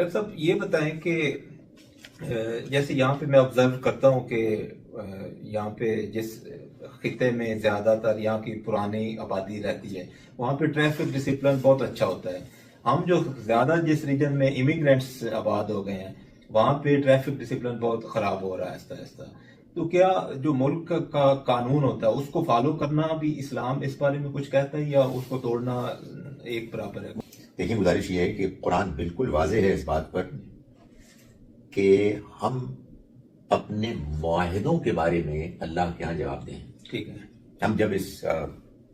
Doctor صاحب یہ بتائیں کہ جیسے یہاں پہ میں آبزرو کرتا ہوں کہ یہاں پہ جس خطے میں زیادہ تر یہاں کی پرانی آبادی رہتی ہے وہاں پہ ٹریفک ڈسپلن بہت اچھا ہوتا ہے. ہم جو زیادہ جس ریجن میں امیگرینٹس آباد ہو گئے ہیں وہاں پہ ٹریفک ڈسپلن بہت خراب ہو رہا ہے آہستہ آہستہ. تو کیا جو ملک کا قانون ہوتا ہے اس کو فالو کرنا بھی اسلام اس بارے میں کچھ کہتا ہے یا اس کو توڑنا ایک برابر ہے؟ دیکھیں، گزارش یہ ہے کہ قرآن بالکل واضح ہے اس بات پر کہ ہم اپنے معاہدوں کے بارے میں اللہ کے ہاں جواب دیں. ٹھیک ہے. ہم جب اس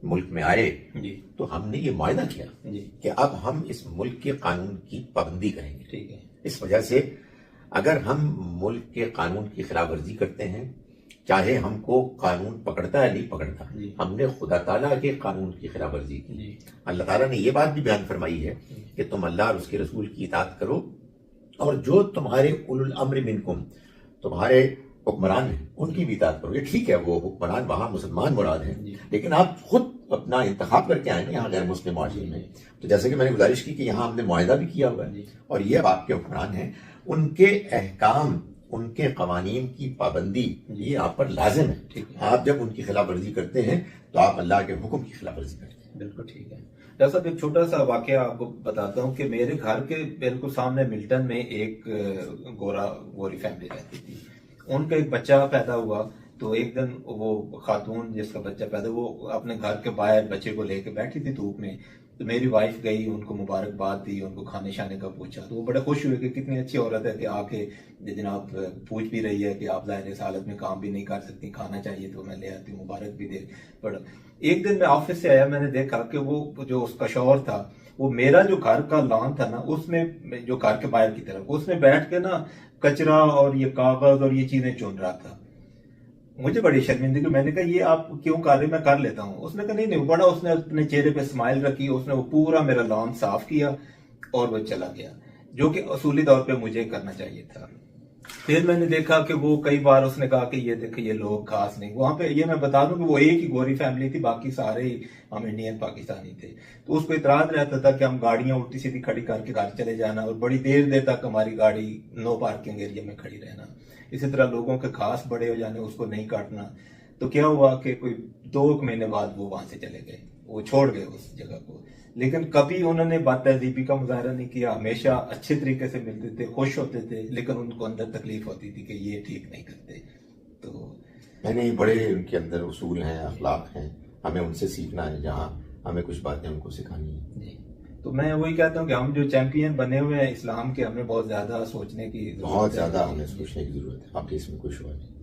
ملک میں آئے جی تو ہم نے یہ معاہدہ کیا جی کہ اب ہم اس ملک کے قانون کی پابندی کریں گے. ٹھیک ہے. اس وجہ سے اگر ہم ملک کے قانون کی خلاف ورزی کرتے ہیں، چاہے ہم کو قانون پکڑتا ہے نہیں پکڑتا، جی ہم نے خدا تعالیٰ کے قانون کی خلاف ورزی کی. جی اللہ تعالیٰ نے یہ بات بھی بیان فرمائی ہے کہ تم اللہ اور اس کے رسول کی اطاعت کرو، اور جو تمہارے اولو الامر منکم، تمہارے حکمران ہیں، ان کی بھی اطاعت کرو. یہ ٹھیک ہے، وہ حکمران وہاں مسلمان مراد ہیں، لیکن آپ خود اپنا انتخاب کر کے آئے نا یہاں غیر مسلم معاشرے میں. تو جیسے کہ میں نے گزارش کی کہ یہاں ہم نے معاہدہ بھی کیا ہوا ہے، اور یہ اب آپ کے حکمران ہیں، ان کے احکام، ان کے قوانین کی پابندی یہ آپ پر لازم ہے. آپ جب ان کی خلاف ورزی کرتے ہیں تو آپ اللہ کے حکم کی خلاف ورزی کرتے ہیں. بالکل ٹھیک ہے. ڈاکٹر صاحب ایک چھوٹا سا واقعہ آپ کو بتاتا ہوں کہ میرے گھر کے بالکل سامنے ملٹن میں ایک گوری فیملی رہتی تھی. ان کا ایک بچہ پیدا ہوا تو ایک دن وہ خاتون جس کا بچہ پیدا وہ اپنے گھر کے باہر بچے کو لے کے بیٹھی تھی دھوپ میں. تو میری وائف گئی، ان کو مبارکباد دی، ان کو کھانے شانے کا پوچھا. تو وہ بڑے خوش ہوئے کہ کتنی اچھی عورت ہے کہ آ کے جناب پوچھ بھی رہی ہے کہ آپ ظاہر اس حالت میں کام بھی نہیں کر سکتی، کھانا چاہیے تو میں لے آتی ہوں، مبارک بھی دے. بڑا ایک دن میں آفس سے آیا، میں نے دیکھا کہ وہ جو اس کا شوہر تھا وہ میرا جو گھر کا لان تھا نا اس میں جو گھر کے باہر کی طرف اس میں بیٹھ کے نا کچرا اور یہ کاغذ اور یہ چیزیں چن رہا تھا. مجھے بڑی شرمندگی، میں نے کہا یہ آپ کیوں کر رہے، میں کر لیتا ہوں. اس نے کہا نہیں بڑا، اس نے اپنے چہرے پہ اسمائل رکھی، اس نے وہ پورا میرا لان صاف کیا اور وہ چلا گیا، جو کہ اصولی طور پہ مجھے کرنا چاہیے تھا. پھر میں نے دیکھا کہ وہ کئی بار اس نے کہا کہ یہ دیکھیں یہ لوگ خاص نہیں. وہاں پہ یہ میں بتا دوں کہ وہ ایک ہی گوری فیملی تھی، باقی سارے ہی ہم انڈین پاکستانی تھے. تو اس کو اعتراض رہتا تھا کہ ہم گاڑیاں الٹی سیدھی کھڑی کر کے گھر چلے جانا اور بڑی دیر دیر تک ہماری گاڑی نو پارکنگ ایریا میں کھڑی رہنا. اسی طرح لوگوں کے خاص بڑے ہو جانے اس کو نہیں کاٹنا. تو کیا ہوا کہ کوئی 2 مہینے بعد وہ وہاں سے چلے گئے، وہ چھوڑ گئے اس جگہ کو. لیکن کبھی انہوں نے بات تہذیبی کا مظاہرہ نہیں کیا، ہمیشہ اچھے طریقے سے ملتے تھے، خوش ہوتے تھے، لیکن ان کو اندر تکلیف ہوتی تھی کہ یہ ٹھیک نہیں کرتے. تو نہیں، بڑے ان کے اندر اصول ہیں، اخلاق ہیں، ہمیں ان سے سیکھنا ہے، جہاں ہمیں کچھ باتیں ان کو سکھانی ہیں. جی تو میں وہی کہتا ہوں کہ ہم جو چیمپئن بنے ہوئے ہیں اسلام کے، ہمیں بہت زیادہ سوچنے کی ضرورت ہے. بہت زیادہ ہمیں سوچنے کی ضرورت ہے. آپ کے اس میں کچھ ہوا نہیں.